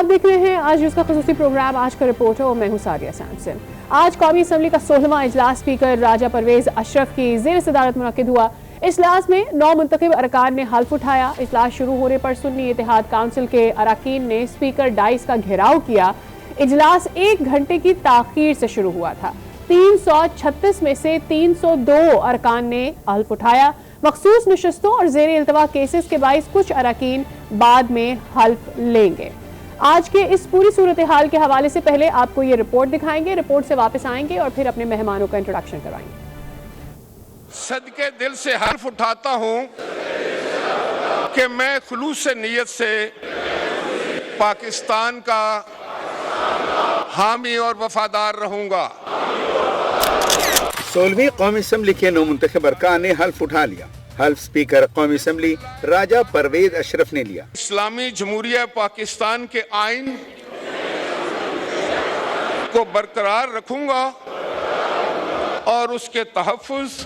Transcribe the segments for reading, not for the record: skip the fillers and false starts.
آپ دیکھ رہے ہیں آج نیوز کا خصوصی پروگرام آج کا رپورٹر اور میں ہوں ساریہ سیمسن۔ آج قومی اسمبلی کا 16واں اجلاس اسپیکر راجہ پرویز اشرف کی زیر صدارت منعقد ہوا۔ اجلاس میں 9 منتخب ارکان نے حلف اٹھایا۔ اجلاس شروع ہونے پر سنی اتحاد کونسل کے اراکین نے اسپیکر ڈائس کا گھیراؤ کیا۔ اجلاس 1 گھنٹے کی تاخیر سے شروع ہوا تھا۔ 336 میں سے 302 ارکان نے حلف اٹھایا۔ مخصوص نشستوں اور زیر التوا کیسز کے باعث کچھ اراکین بعد میں حلف لیں گے۔ آج کے اس پوری صورتحال کے حوالے سے پہلے آپ کو یہ رپورٹ دکھائیں گے، رپورٹ سے واپس آئیں گے اور پھر اپنے مہمانوں کا انٹروڈکشن کروائیں گے۔ صدقے دل سے حلف اٹھاتا ہوں کہ میں خلوص نیت سے پاکستان کا حامی اور وفادار رہوں گا۔ 16ویں قومی اسمبلی کے 9 منتخب ارکان نے حلف اٹھا لیا۔ حلف اسپیکر قومی اسمبلی راجہ پرویز اشرف نے لیا۔ اسلامی جمہوریہ پاکستان کے آئین کو برقرار رکھوں گا اور اس کے تحفظ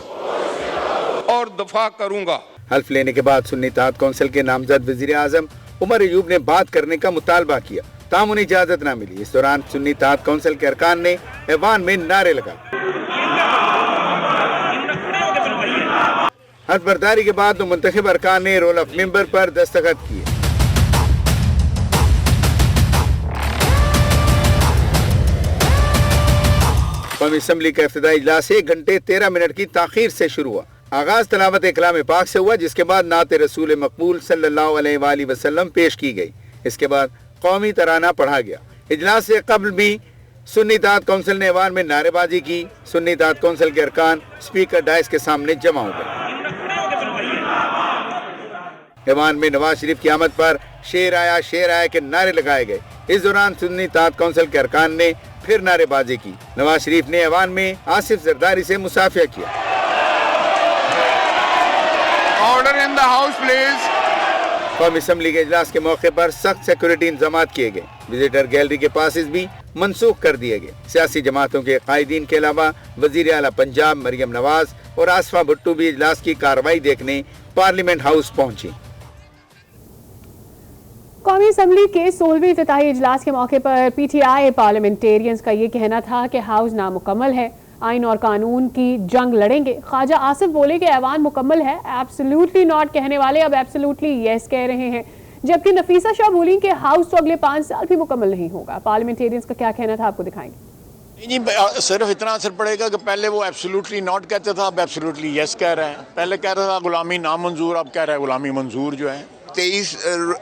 اور دفاع کروں گا۔ حلف لینے کے بعد سنی اتحاد کونسل کے نامزد وزیر اعظم عمر ایوب نے بات کرنے کا مطالبہ کیا، تاہم انہیں اجازت نہ ملی۔ اس دوران سنی اتحاد کونسل کے ارکان نے ایوان میں نعرے لگائے۔ حلف برداری کے بعد 9 منتخب ارکان نے رول آف ممبر پر دستخط کیے۔ قومی اسمبلی کا افتتاحی اجلاس 1 گھنٹے 13 منٹ کی تاخیر سے شروع ہوا۔ آغاز تلاوت کلام پاک سے ہوا، جس کے بعد نعت رسول مقبول صلی اللہ علیہ وآلہ وسلم پیش کی گئی۔ اس کے بعد قومی ترانہ پڑھا گیا۔ اجلاس سے قبل بھی سنی اتحاد کونسل نے ایوان میں نعرے بازی کی۔ سنی اتحاد کونسل کے ارکان اسپیکر ڈائس کے سامنے جمع ہو گئے۔ ایوان میں نواز شریف کی آمد پر شیر آیا کے نعرے لگائے گئے۔ اس دوران سنی اتحاد کونسل کے ارکان نے پھر نعرے بازی کی۔ نواز شریف نے ایوان میں آصف زرداری سے مصافحہ کیا۔ Order in the house please. قومی اسمبلی کے اجلاس کے موقع پر سخت سیکورٹی انتظامات کیے گئے۔ وزیٹر گیلری کے پاسز بھی منسوخ کر دیے گئے۔ سیاسی جماعتوں کے قائدین کے علاوہ وزیر اعلیٰ پنجاب مریم نواز اور آصفہ بھٹو بھی اجلاس کی کارروائی دیکھنے پارلیمنٹ ہاؤس پہنچی۔ قومی اسمبلی کے 16ویں افتتاحی اجلاس کے موقع پر پی ٹی آئی پارلیمنٹیرینز کا یہ کہنا تھا کہ ہاؤس نامکمل ہے، آئین اور قانون کی جنگ لڑیں گے۔ خواجہ آصف بولے کہ ایوان مکمل ہے، ایبسلیوٹلی ناٹ کہنے والے اب ایبسلیوٹلی یس کہہ رہے ہیں، جبکہ نفیسہ شاہ بولیں کہ ہاؤس تو اگلے 5 سال بھی مکمل نہیں ہوگا۔ پارلیمنٹیرینز کا کیا کہنا تھا آپ کو دکھائیں گے۔ جی صرف اتنا اثر پڑے گا کہ پہلے وہ ایبسلیوٹلی ناٹ کہتے تھا، اب ایبسلیوٹلی یس کہہ رہے ہیں۔ پہلے کہہ رہا تھا غلامی نامنظور، اب کہہ رہا ہے غلامی منظور جو ہے۔ 23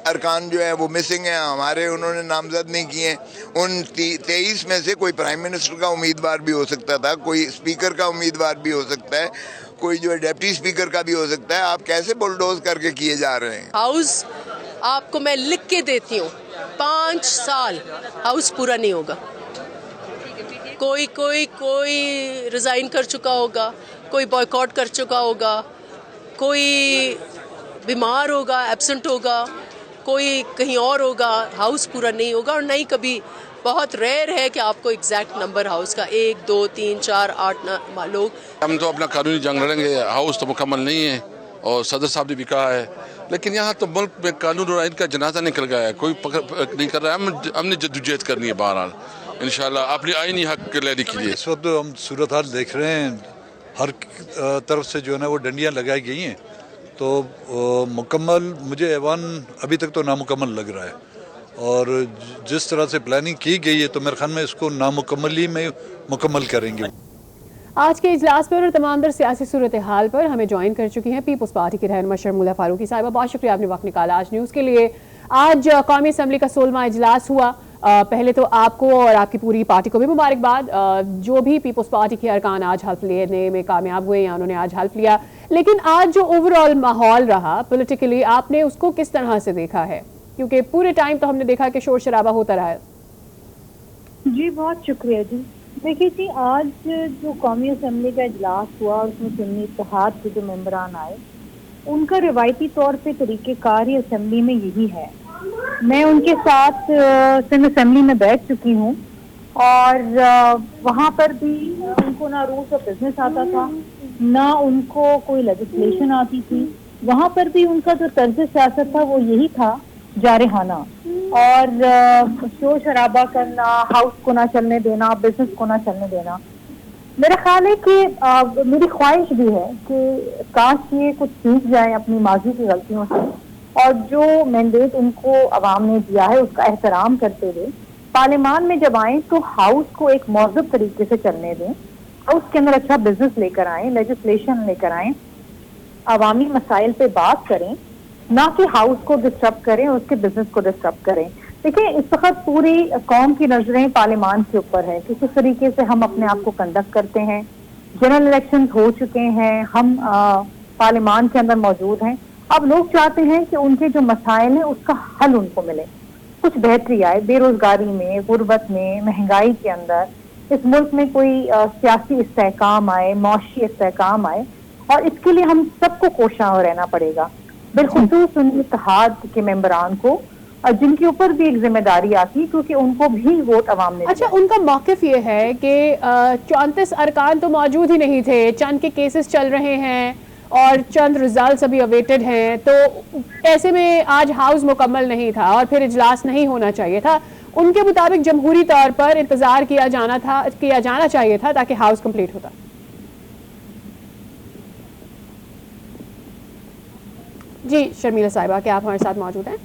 ارکان جو ہیں وہ مسنگ ہیں ہمارے، انہوں نے نامزد نہیں کیے۔ ان 23 میں سے کوئی پرائم منسٹر کا امیدوار بھی ہو سکتا تھا، کوئی اسپیکر کا امیدوار بھی ہو سکتا ہے، کوئی جو ہے ڈپٹی اسپیکر کا بھی ہو سکتا ہے۔ آپ کیسے بلڈوز کر کے کیے جا رہے ہیں؟ ہاؤس آپ کو میں لکھ کے دیتی ہوں، 5 سال ہاؤس پورا نہیں ہوگا۔ کوئی ریزائن کر چکا ہوگا، کوئی بائیکاٹ کر چکا ہوگا، کوئی بیمار ہوگا، ایبسنٹ ہوگا، کوئی کہیں اور ہوگا، ہاؤس پورا نہیں ہوگا۔ اور نہیں کبھی بہت ریئر ہے کہ آپ کو ایگزیکٹ نمبر ہاؤس کا 1 2 3 4 8 لوگ۔ ہم تو اپنا قانونی جنگ لڑیں گے، ہاؤس تو مکمل نہیں ہے اور صدر صاحب نے بھی کہا ہے، لیکن یہاں تو ملک میں قانون اور آئین کا جنازہ نکل گیا ہے، کوئی نہیں کر رہا ہے۔ ہم نے جدوجہد کرنی ہے بہرحال انشاءاللہ اپنی آئینی حق لینے کے لیے۔ اس وقت ہم صورتحال دیکھ رہے ہیں، ہر طرف سے جو ہے نا وہ ڈنڈیاں لگائی گئی ہیں، تو مکمل مجھے ایوان ابھی تک تو نامکمل لگ رہا ہے، اور جس طرح سے پلاننگ کی گئی ہے تو میرے خیال میں اس کو نامکملی میں مکمل کریں گے۔ آج کے اجلاس پر اور تمام در سیاسی صورتحال پر ہمیں جوائن کر چکی ہیں پیپلز پارٹی کی رہنما شرمولہ فاروقی صاحبہ۔ بہت شکریہ آپ نے وقت نکالا آج نیوز کے لیے۔ آج قومی اسمبلی کا 16واں اجلاس ہوا۔ پہلے تو آپ کو اور آپ کی پوری پارٹی کو بھی مبارکباد، جو بھی پیپلز پارٹی کے ارکان آج حلف لینے میں کامیاب ہوئے یا انہوں نے آج حلف لیا، لیکن آج جو اوور آل ماحول رہا پولیٹیکلی، آپ نے اس کو کس طرح سے دیکھا ہے؟ کیونکہ پورے ٹائم تو ہم نے دیکھا کہ شور شرابہ ہوتا رہا ہے۔ جی بہت شکریہ جی۔ دیکھیے جی، آج جو قومی اسمبلی کا اجلاس ہوا اور اس میں سنی اتحاد کے جو ممبران آئے، ان کا روایتی طور پہ طریقہ کار ہی اسمبلی میں یہی ہے۔ میں ان کے ساتھ سندھ اسمبلی میں بیٹھ چکی ہوں، اور وہاں پر بھی ان کو نہ رولز آف بزنس آتا تھا، نہ ان کو کوئی لیجسلیشن آتی تھی۔ وہاں پر بھی ان کا جو طرز سیاست تھا وہ یہی تھا، جارحانہ، اور شور شرابہ کرنا, ہاؤس کو نہ چلنے دینا, بزنس کو نہ چلنے دینا. میرا خیال ہے کہ میری خواہش بھی ہے کہ کاش یہ کچھ سیکھ جائیں اپنی ماضی کی غلطیوں سے, اور جو مینڈیٹ ان کو عوام نے دیا ہے اس کا احترام کرتے ہوئے پارلیمان میں جب آئیں تو ہاؤس کو ایک مہذب طریقے سے چلنے دیں, ہاؤس کے اندر اچھا بزنس لے کر آئیں, لیجسلیشن لے کر آئیں, عوامی مسائل پہ بات کریں, نہ کہ ہاؤس کو ڈسٹرب کریں اور اس کے بزنس کو ڈسٹرب کریں. دیکھیں اس وقت پوری قوم کی نظریں پارلیمان کے اوپر ہے کہ کس طریقے سے ہم اپنے آپ کو کنڈکٹ کرتے ہیں. جنرل الیکشن ہو چکے ہیں, ہم پارلیمان کے اندر موجود ہیں. اب لوگ چاہتے ہیں کہ ان کے جو مسائل ہیں اس کا حل ان کو ملے, کچھ بہتری آئے بے روزگاری میں, غربت میں, مہنگائی کے اندر, اس ملک میں کوئی سیاسی استحکام آئے, معاشی استحکام آئے, اور اس کے لیے ہم سب کو کوشاں رہنا پڑے گا, بالخصوص ان اتحاد کے ممبران کو جن کے اوپر بھی ایک ذمہ داری آتی ہے کیونکہ ان کو بھی ووٹ عوام نے. اچھا, ان کا موقف یہ ہے کہ 34 ارکان تو موجود ہی نہیں تھے, چند کے کیسز چل رہے ہیں اور چند ریزلٹس ابھی اویٹڈ ہیں, تو ایسے میں آج ہاؤس مکمل نہیں تھا اور پھر اجلاس نہیں ہونا چاہیے تھا. ان کے مطابق جمہوری طور پر انتظار کیا جانا چاہیے تھا تاکہ ہاؤس کمپلیٹ ہوتا. جی شرمیلا صاحبہ, کیا آپ ہمارے ساتھ موجود ہیں؟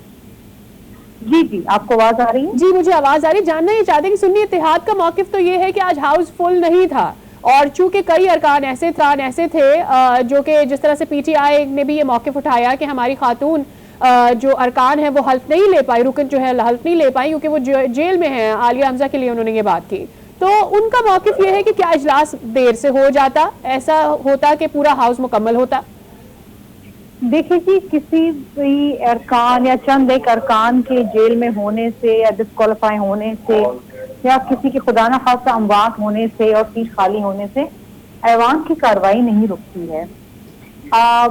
جی جی, آپ کو آواز آ رہی ہے؟ جی مجھے آواز آ رہی. جاننا یہ چاہتے ہیں کہ سنی اتحاد کا موقف تو یہ ہے کہ آج ہاؤس فل نہیں تھا, اور چونکہ کئی ارکان ایسے تھے جو کہ جس طرح سے پی ٹی آئی نے بھی یہ موقف اٹھایا کہ ہماری خاتون جو ارکان ہیں وہ حلف نہیں لے پائی, رکن جو ہے حلف نہیں لے پائی کیونکہ وہ جیل میں ہیں. عالیہ حمزہ کے لیے انہوں نے یہ بات کی, تو ان کا موقف یہ ہے کہ کیا اجلاس دیر سے ہو جاتا, ایسا ہوتا کہ پورا ہاؤس مکمل ہوتا؟ دیکھیں جی, کسی بھی ارکان یا چند ایک ارکان کے جیل میں ہونے سے یا ڈسکوالیفائی ہونے سے یا کسی کے خدا نخواستہ اموات ہونے سے اور سیٹ خالی ہونے سے ایوان کی کارروائی نہیں رکتی ہے.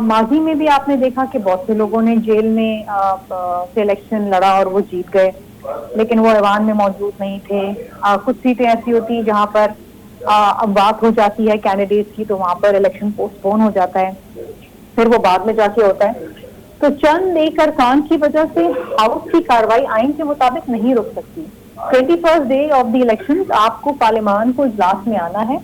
ماضی میں بھی آپ نے دیکھا کہ بہت سے لوگوں نے جیل میں سے الیکشن لڑا اور وہ جیت گئے, لیکن وہ ایوان میں موجود نہیں تھے. کچھ سیٹیں ایسی ہوتی ہیں جہاں پر اموات ہو جاتی ہے کینڈیڈیٹ کی, تو وہاں پر الیکشن پوسٹ پون ہو جاتا ہے, پھر وہ بعد میں جا کے ہوتا ہے. تو چند ایک ارکان کی وجہ سے ہاؤس کی کارروائی آئین کے مطابق نہیں رک سکتی. 21st day of the election آپ کو پارلیمان کو اجلاس میں آنا ہے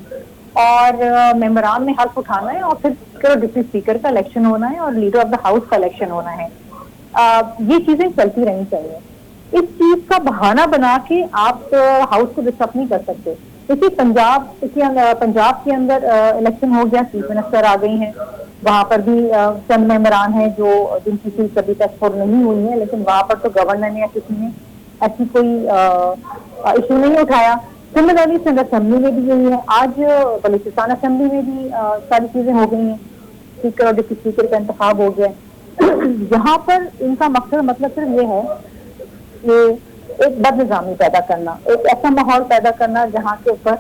اور ممبران نے حلف اٹھانا ہے, اور پھر اسپیکر اور ڈپٹی اسپیکر کا الیکشن ہونا ہے, اور لیڈر آف دا ہاؤس کا الیکشن ہونا ہے. یہ چیزیں چلتی رہنی چاہیے. اس چیز کا بہانہ بنا کے آپ ہاؤس کو ڈسٹرب نہیں کر سکتے. اسی پنجاب کے اندر الیکشن ہو گیا, چیف منسٹر آ گئی ہیں, وہاں پر بھی چند ممبران ہیں جن کی سیٹ ابھی تک پر نہیں ہوئی ہے, لیکن وہاں پر تو گورنر نے یا کسی نے ایسی کوئی ایشو نہیں اٹھایا. سملرلی سندھ اسمبلی میں بھی یہی ہے. آج بلوچستان اسمبلی میں بھی ساری چیزیں ہو گئی ہیں, اسپیکر اور ڈپٹی اسپیکر کا انتخاب ہو گیا. یہاں پر ان کا مطلب صرف یہ ہے کہ ایک بد نظامی پیدا کرنا, ایک ایسا ماحول پیدا کرنا جہاں کے اوپر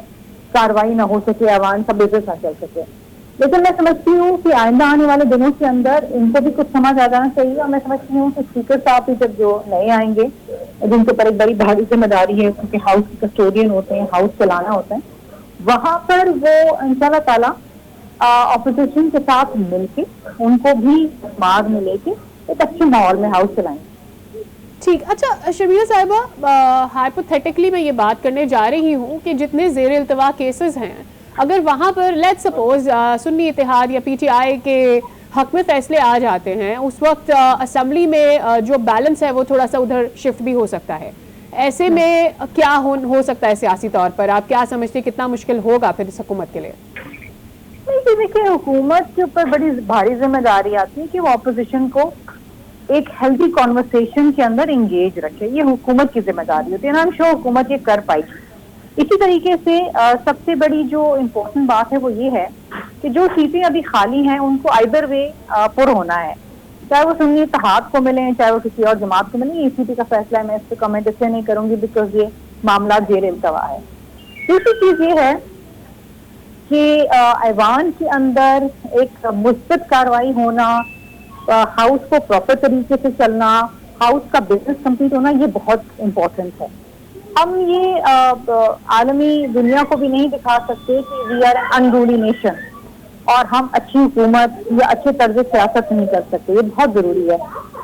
کارروائی نہ ہو سکے, عوام کا بزنس نہ چل سکے. لیکن میں سمجھتی ہوں کہ آئندہ آنے والے دنوں کے اندر ان کو بھی کچھ سمجھ آ جانا چاہیے, اور میں سمجھتی ہوں کہ اسپیکر صاحب بھی جب جو نئے آئیں گے, جن کے اوپر ایک بڑی بھاری ذمہ داری ہے کیونکہ ہاؤس کے کسٹوڈین ہوتے ہیں, ہاؤس چلانا ہوتا ہے, وہاں پر وہ انشاءاللہ تعالیٰ اپوزیشن کے ساتھ مل کے ان کو بھی مار میں لے کے ایک اچھے ماحول میں ہاؤس چلائیں. ٹھیک. اچھا شبیہ صاحبہ, ہائپوتھیٹکلی میں یہ بات کرنے جا رہی ہوں کہ جتنے زیر التوا کیسز ہیں, اگر وہاں پر لیٹ سپوز سنی اتحاد یا پی ٹی آئی کے حق میں فیصلے آ جاتے ہیں, اس وقت اسمبلی میں جو بیلنس ہے وہ تھوڑا سا ادھر شفٹ بھی ہو سکتا ہے. ایسے میں کیا ہو سکتا ہے سیاسی طور پر؟ آپ کیا سمجھتے ہیں کتنا مشکل ہوگا پھر اس حکومت کے لیے؟ دیکھیے, حکومت کے اوپر بڑی بھاری ذمہ داری آتی ہے کہ وہ اپوزیشن کو ایک ہیلدی کانورسیشن کے اندر انگیج رکھے. یہ حکومت کی ذمہ داری ہوتی ہے, نام شو حکومت یہ کر پائی. اسی طریقے سے سب سے بڑی جو امپورٹنٹ بات ہے وہ یہ ہے کہ جو سیٹیں ابھی خالی ہیں ان کو آئدر وے پر ہونا ہے, چاہے وہ سنی اتحاد کو ملیں چاہے وہ کسی اور جماعت کو ملیں. ای سی پی کا فیصلہ ہے, میں اس پہ کمنٹ اس سے نہیں کروں گی بیکاز یہ معاملات زیر التوا ہے. دوسری چیز یہ ہے کہ ایوان کے اندر ایک مثبت کارروائی ہونا, ہاؤس کو پراپر طریقے سے چلنا, ہاؤس کا بزنس کمپلیٹ ہونا, یہ بہت امپورٹنٹ ہے. ہم یہ عالمی دنیا کو بھی نہیں دکھا سکتے کہ وی آر این انرولی نیشن اور ہم اچھی حکومت یا اچھے طرز سیاست نہیں کر سکتے. یہ بہت ضروری ہے.